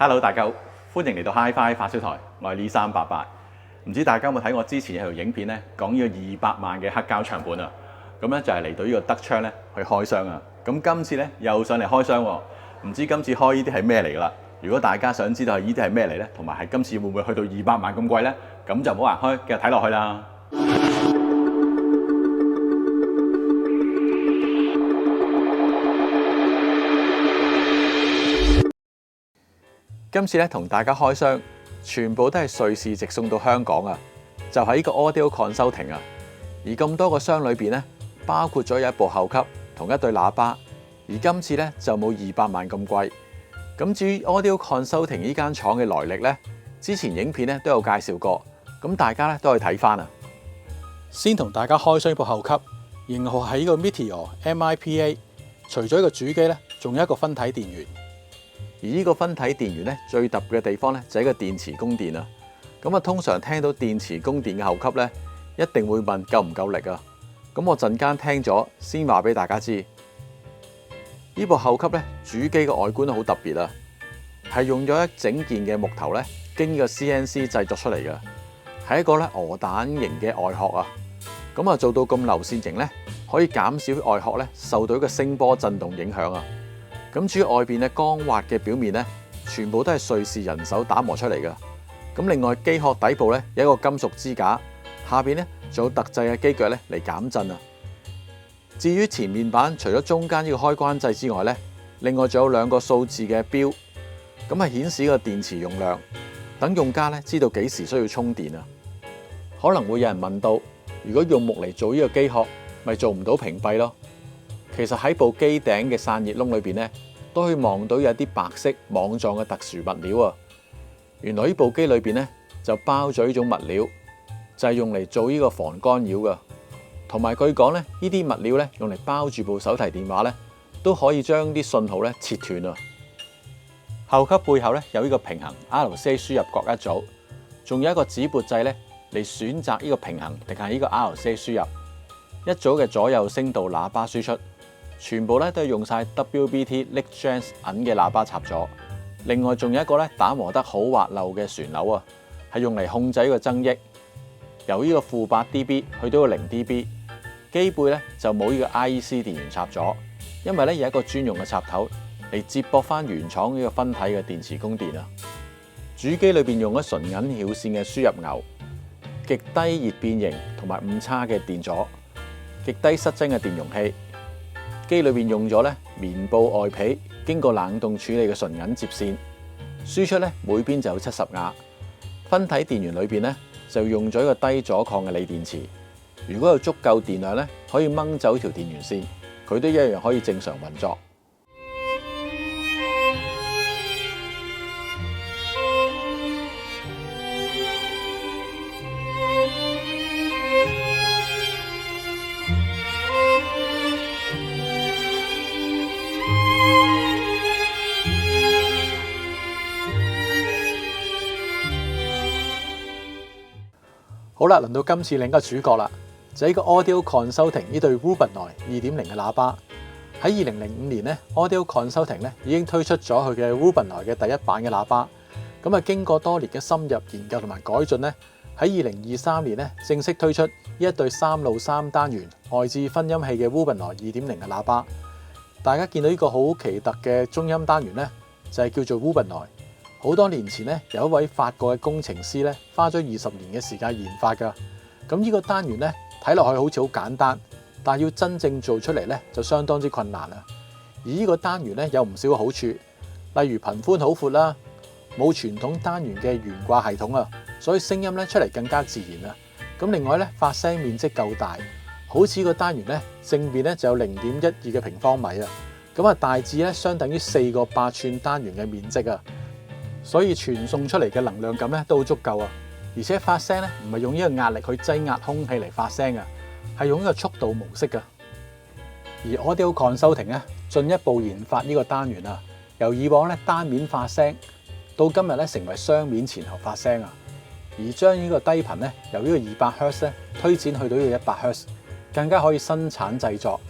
Hello， 大家好，歡迎嚟到 Hi-Fi 發燒台，我係李388。唔知大家有冇睇我之前有條影片咧，講呢個200萬嘅黑膠唱盤啊？咁咧就係嚟到呢個德昌咧去開箱啊！咁今次咧又上嚟開箱喎，唔知今次開呢啲係咩嚟㗎啦？如果大家想知道呢啲係咩嚟咧，同埋係今次會唔會去到200萬咁貴咧？咁就唔好行開，繼續睇落去啦。今次咧同大家開箱，全部都係瑞士直送到香港啊！就係呢個 Audio Consulting 啊！而咁多個箱裏邊咧，包括咗有一部後級同一對喇叭，而今次咧就冇200萬咁貴。咁至於 Audio Consulting 呢間廠嘅來歷咧，之前影片咧都有介紹過，咁大家咧都可以睇翻啊！先同大家開箱呢部後級，型號係呢個 Meteor MIPA。除咗呢個主機咧，仲有一個分體電源。而呢個分體電源咧，最特別嘅地方咧就係個電池供電啊！咁啊，通常聽到電池供電嘅後級咧，一定會問夠唔夠力啊！咁我陣間聽咗先話俾大家知。呢部後級咧，主機嘅外觀都好特別啊，係用咗一整件嘅木頭咧，經呢個 CNC 製作出嚟嘅，係一個咧鵝蛋型嘅外殼啊！咁啊，做到咁流線型咧，可以減少外殼咧受到一個聲波震動影響啊！咁至於外邊嘅光滑嘅表面咧，全部都係瑞士人手打磨出嚟嘅。咁另外機殼底部咧有一個金屬支架，下邊咧仲有特製嘅機腳咧嚟減震啊。至於前面板，除咗中間呢個開關掣之外咧，另外仲有2個數字嘅標，咁係顯示個電池用量，等用家咧知道幾時需要充電啊。可能會有人問到，如果用木嚟做呢個機殼，咪做唔到屏蔽咯？其實喺部機頂嘅散熱窿裏邊咧，都可以望到有啲白色網狀嘅特殊物料啊！原來呢部機裏邊咧就包咗呢種物料，就係用嚟做呢個防干擾噶。同埋據講咧，呢啲物料咧用嚟包住部手提電話咧，都可以將啲信號咧切斷啊！後級背後咧有呢個平衡 RCA 輸入各一組，仲有一個指撥掣咧嚟選擇呢個平衡定係呢個 RCA 輸入。一組嘅左右聲道喇叭輸出。全部咧都係用晒 WBT Lichtjans 銀嘅喇叭插座，另外仲有一個咧打磨得好滑溜嘅旋鈕啊，係用嚟控制呢個增益，由呢個負8 dB 去到個0 dB。機背咧就冇呢個 IEC 電源插座，因為咧有一個專用嘅插頭嚟接駁翻原廠呢個分體嘅電池供電啊。主機裏邊用咗純銀繞線嘅輸入牛，極低熱變形同埋誤差嘅電阻，極低失真嘅電容器。機裏邊用咗咧棉布外皮，經過冷凍處理嘅純銀接線，輸出咧每邊就有70瓦。分體電源裏邊咧就用咗一個低阻抗嘅鋰電池，如果有足夠電量咧，可以掹走條電源線，佢都一樣可以正常運作。好啦，輪到今次另一個主角啦，就係呢個 Audio Consulting 呢對 Rubinoid 2.0嘅喇叭。喺2005年咧 ，Audio Consulting 咧已經推出咗佢嘅 Rubinoid 嘅第一版嘅喇叭。咁啊，經過多年嘅深入研究同埋改進咧，喺2023年咧正式推出呢一對3路3單元外置分音器嘅 Rubinoid 2.0嘅喇叭。大家見到呢個好奇特嘅中音單元咧，就係叫做 Rubinoid。好多年前咧，有一位法國嘅工程師咧，花咗20年嘅時間研發㗎。咁呢個單元咧，睇落去好似好簡單，但係要真正做出嚟咧，就相當之困難啦。而呢個單元咧有唔少嘅好處，例如頻寬好闊啦，冇傳統單元嘅懸掛系統啊，所以聲音咧出嚟更加自然啊。咁另外咧，發聲面積夠大，好似個單元咧正面咧就有0.12嘅平方米啊。咁啊，大致咧相等於4個8寸單元嘅面積啊。所以傳送出嚟嘅能量感咧都好足夠啊！而且發聲咧唔係用呢個壓力去擠壓空氣嚟發聲啊，係用呢個速度模式㗎。而 Audio Consulting 咧進一步研發呢個單元啊，由以往咧單面發聲，到今日咧成為雙面前後發聲啊。而將呢個低頻咧由呢個200 Hz 咧推展去到呢個100 Hz，更加可以生產製作。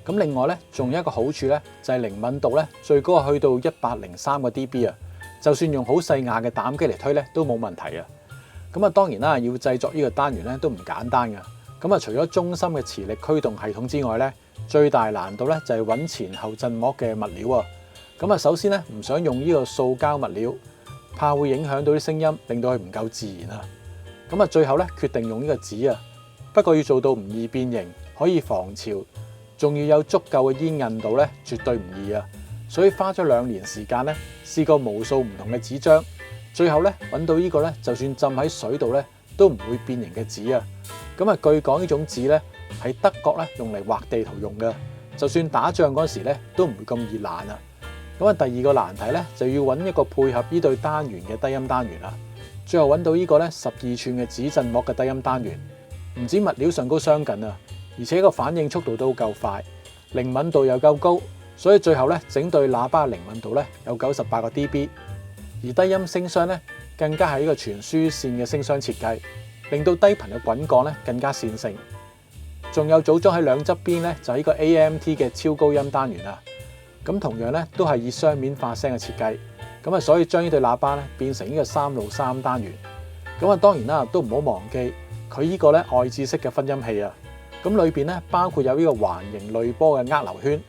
咁另外咧仲有一個好處咧就係靈敏度咧最高去到103個 dB 啊！就算用好細瓦嘅膽機嚟推咧都冇問題啊。咁啊當然啦，要製作呢個單元咧都唔簡單㗎。咁啊除咗中心嘅磁力驅動系統之外咧，最大難度咧就係揾前後振膜嘅物料啊。咁啊首先咧唔想用呢個塑膠物料，怕會影響到啲聲音，令到佢唔夠自然啊。咁啊最後咧決定用呢個紙啊，不過要做到唔易變形，可以防潮，仲要有足夠嘅煙韌度咧，絕對唔易啊。所以花咗2年時間咧，試過無數唔同嘅紙張，最後咧揾到呢個咧，就算浸喺水度咧都唔會變形嘅紙啊。咁啊據講呢種紙咧喺德國咧用嚟畫地圖用嘅，就算打仗嗰時咧都唔會咁易爛啊。咁啊第二個難題咧就要揾一個配合呢對單元嘅低音單元啦。最後揾到呢個咧12寸嘅指振膜嘅低音單元，唔止物料上高相近啊，而且個反應速度都夠快，靈敏度又夠高，所以最後咧整對喇叭嘅靈敏度咧有98個 dB， 而低音聲箱咧更加係呢個全輸線嘅聲箱設計，令到低頻嘅滾降咧更加線性。仲有組裝喺兩側邊咧就係呢個 AMT 嘅超高音單元啊，咁同樣咧都係以雙面發聲嘅設計。咁啊，所以將呢對喇叭咧變成呢個3路3單元。咁啊，當然啦，都唔好忘記佢呢個咧外置式嘅分音器啊。咁裏邊咧包括有呢個環形濾波嘅壓流圈、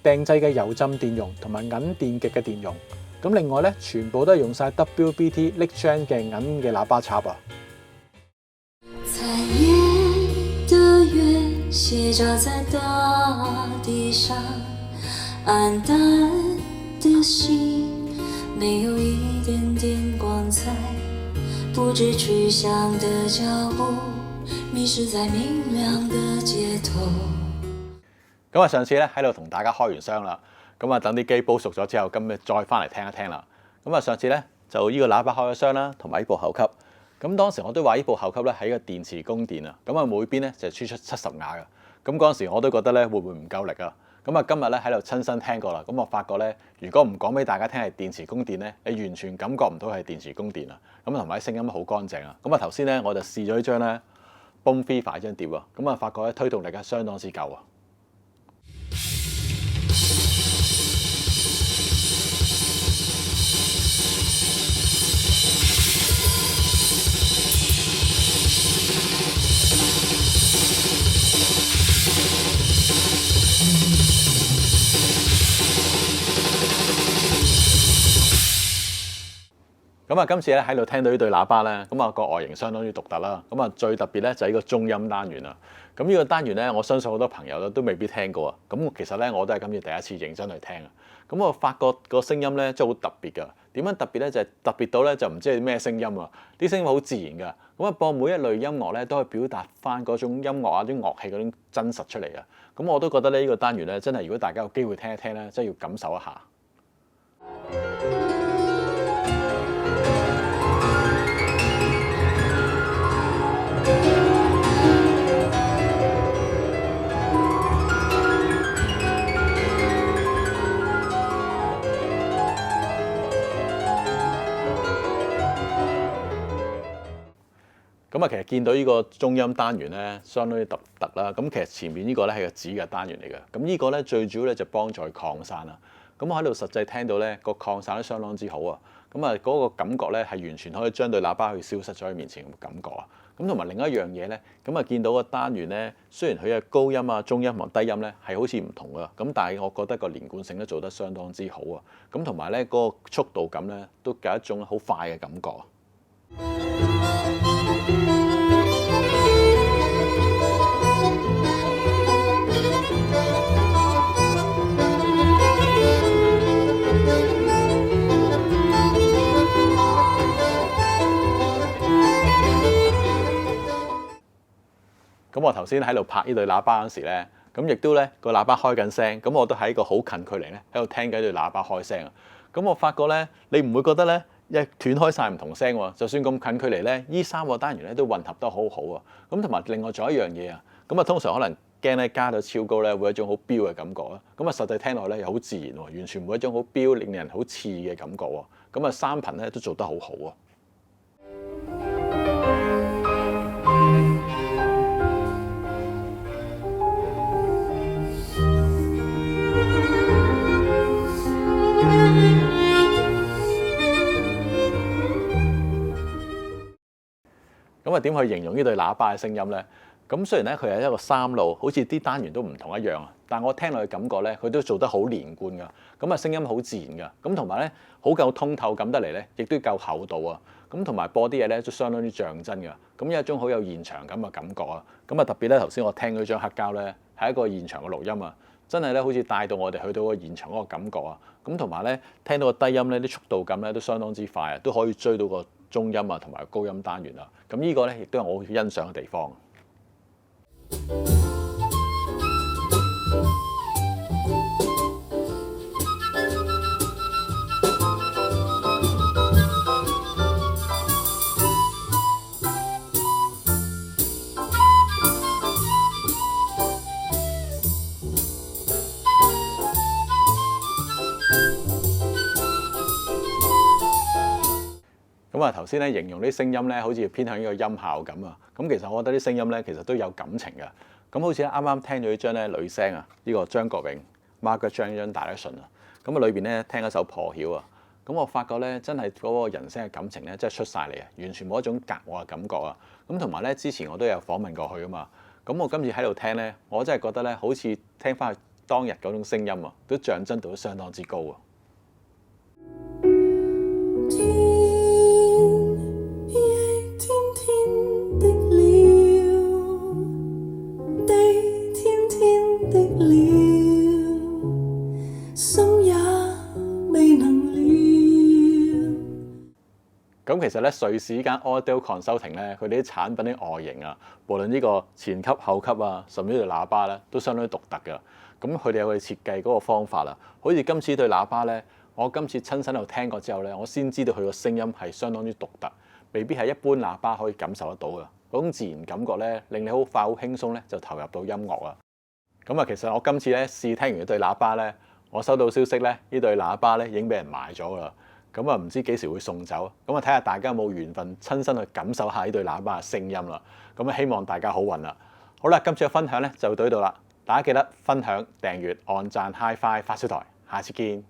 訂製嘅油浸電容同埋銀電極嘅電容。咁另外咧，全部都係用晒 WBT Lick Gen 嘅銀嘅喇叭插啊。彩月的月斜照在大地上，暗淡的心沒有一點點光彩，不知去向的腳步，迷失在明亮的街頭。咁啊，上次咧喺度同大家開完箱啦，咁啊等啲機煲熟咗之後，今日再翻嚟聽一聽啦。咁啊，上次咧就呢個喇叭開咗箱啦，同埋呢部後級。咁當時我都話呢部後級咧係一個電池供電啊，咁啊每邊咧就輸出70瓦嘅。咁嗰陣時我都覺得咧會唔會唔夠力啊？咁啊，今日咧喺度親身聽過啦，咁我發覺咧，如果唔講俾大家聽係電池供電咧，你完全感覺唔到係電池供電啊。咁同埋啲聲音好乾淨啊。咁啊頭先咧我就試咗呢張咧 Bone Viva 張碟啊，咁啊發覺咧推動力係相當之夠啊。咁啊，今次咧喺度聽到呢對喇叭咧，咁啊個外形相當之獨特啦。咁啊最特別咧就係呢個中音單元啦。咁呢個單元咧，我相信好多朋友咧都未必聽過啊。咁其實咧我都係今次第一次認真去聽啊。咁我發覺個聲音咧真係好特別㗎。點樣特別咧？就係特別到咧就唔知係咩聲音啊！啲聲音好自然㗎。咁啊播每一類音樂咧都可以表達翻嗰種音樂啊啲樂器嗰種真實出嚟啊。咁我都覺得咧呢個單元咧真係如果大家有機會聽一聽咧，真係要感受一下。咁啊，其實見到呢個中音單元咧，相當之獨特啦。咁其實前面呢個咧係個指嘅單元嚟嘅。咁呢個咧最主要咧就幫助擴散啦。咁我喺度實際聽到咧個擴散都相當之好啊。咁啊嗰個感覺咧係完全可以將對喇叭去消失咗喺面前嘅感覺啊。咁同埋另一樣嘢咧，咁啊見到個單元咧，雖然佢嘅高音啊、中音同低音咧係好似唔同啊，咁但係我覺得個連貫性都做得相當之好啊。咁同埋咧嗰個速度感咧都有一種好快嘅感覺啊。咁我頭先喺度拍呢對喇叭嗰時咧，咁亦都咧個喇叭開緊聲，咁我都喺個好近距離咧喺度聽緊對喇叭開聲啊。咁我發覺咧，你唔會覺得咧一斷開晒唔同聲喎，就算咁近距離咧，呢3個單元咧都混合得好好啊。咁同埋另外仲有一樣嘢啊，咁啊通常可能驚咧加到超高咧會有一種好飆嘅感覺啊。咁啊實際聽落咧又好自然喎，完全冇一種好飆令人好刺嘅感覺喎。咁啊3頻咧都做得好好啊。咁啊，點去形容呢對喇叭嘅聲音呢？咁雖然咧佢係一個3路，好似啲單元都唔同一樣啊，但我聽落去感覺咧，佢都做得好連貫㗎。咁啊，聲音好自然㗎。咁同埋咧，好夠通透感得嚟咧，亦都夠厚度啊。咁同埋播啲嘢咧，都相當之像真㗎。咁有一種好有現場感嘅感覺啊。咁啊，特別咧頭先我聽嗰張黑膠咧，係一個現場嘅錄音啊，真係咧好似帶到我哋去到個現場嗰個感覺啊。咁同埋咧，聽到個低音咧，啲速度感咧都相當之快啊，都可以追到個中音啊同埋高音單元啊。咁呢個咧亦都係我好欣賞嘅地方。咁啊，頭先咧形容啲聲音咧，好似偏向呢個音效咁啊。咁其實我覺得啲聲音咧，其實都有感情嘅。咁好似啱啱聽咗呢張咧女聲啊，呢個張國榮 Margaret 張呢張大得順啊。咁啊裏邊咧聽一首破曉啊。咁我發覺咧真係嗰個人聲嘅感情咧，真係出晒嚟啊，完全冇一種隔我嘅感覺啊。咁同埋咧之前我都有訪問過佢啊嘛。咁我今次喺度聽咧，我真係覺得咧好似聽翻佢當日嗰種聲音啊，都像真度都相當之高啊。咁其實咧，瑞士呢間 Audio Consulting 咧，佢哋啲產品啲外形啊，無論呢個前級、後級啊，甚至呢對喇叭咧，都相當獨特㗎。咁佢哋有佢哋設計嗰個方法啦。好似今次呢對喇叭咧，我今次親身喺度聽過之後咧，我先知道佢個聲音係相當之獨特，未必係一般喇叭可以感受得到㗎。嗰種自然感覺咧，令你好快、好輕鬆咧，就投入到音樂啊。咁啊，其實我今次咧試聽完呢對喇叭咧，我收到消息咧，呢對喇叭咧已經俾人賣咗㗎啦。咁啊，唔知幾時會送走，咁啊睇下大家有冇緣分親身去感受下呢對喇叭嘅聲音啦。咁啊，希望大家好運啦。好啦，今次嘅分享咧就到呢度啦。大家記得分享、訂閱、按讚、Hi-Fi 發燒台，下次見。